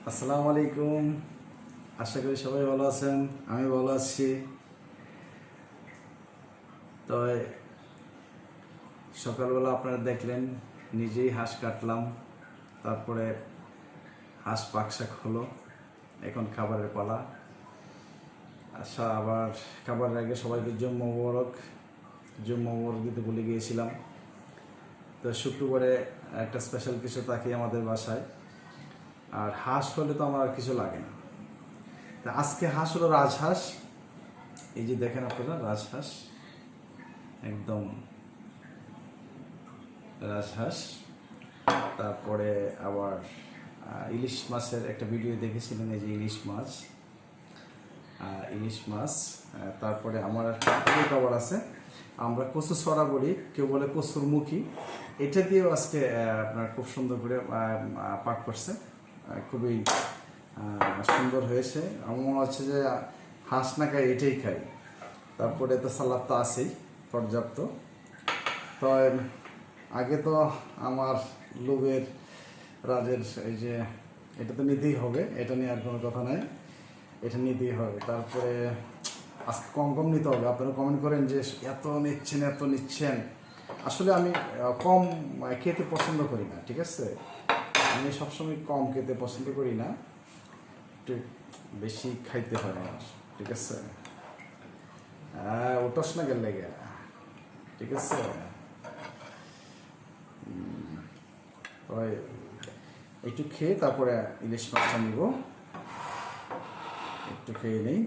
আসসালামু আলাইকুম। আশা করি সবাই ভালো আছেন, আমি ভালো আছি। তো সকালবেলা আপনারা দেখলেন নিজেই হাঁস কাটলাম, তারপরে হাঁস পাকশাক হলো, এখন খাবারের পালা। আচ্ছা, আবার খাবারের আগে সবাইকে জুম্মা মোবারক দিতে ভুলে গিয়েছিলাম। তো শুক্রবারে একটা স্পেশাল কিছু থাকে আমাদের বাসায়, আর হাঁস হলে তো আমার আর কিছু লাগে না। তা আজকে হাঁস হলো রাজহাঁস। এই যে দেখেন আপনারা, রাজহাঁস, একদম রাজহাঁস। তারপরে আবার ইলিশ মাছের একটা ভিডিও দেখেছিলেন, এই যে ইলিশ মাছ। তারপরে আমার একটা খাবার আছে, আমরা কচু ছড়া বলি, কেউ বলে কচুর মুখী। এটা দিয়েও আজকে আপনার খুব সুন্দর করে পাক করছে, খুবই সুন্দর হয়েছে। আমার মনে হচ্ছে যে হাঁস না খাই এটাই খাই। তারপরে তো সালাদ তো আছেই পর্যাপ্ত। তো আগে তো আমার লোভের রাজের এই যে এটা তো নিতেই হবে, এটা নিয়ে আর কোনো কথা নাই, এটা নিতেই হবে। তারপরে আজকে কম কম নিতে হবে। আপনারা কমেন্ট করেন যে এত নিচ্ছেন। আসলে আমি কম খেতে পছন্দ করি না, ঠিক আছে? আমি সবসময় কম খেতে পছন্দ করি না, একটু বেশি খাইতে হয় আমার, ঠিক আছে? ওটাস না গেলে ঠিক আছে। ওই একটু খেয়ে তারপরে ইলিশ মাছটা নিব, একটু খেয়ে নেই,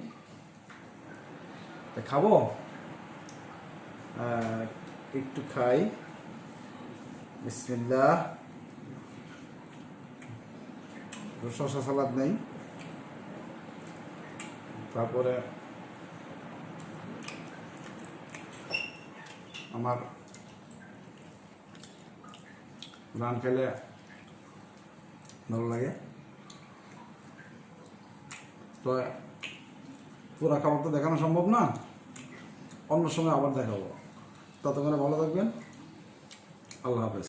খাবো। একটু খাই, বিসমিল্লাহ। শসা সালাদ নেই, তারপরে আমার রান খেলে ভালো লাগে। তো পুরো খাবার তো দেখানো সম্ভব না, অন্য সময় আবার দেখাবো। ততক্ষণে ভালো থাকবেন, আল্লাহ হাফেজ।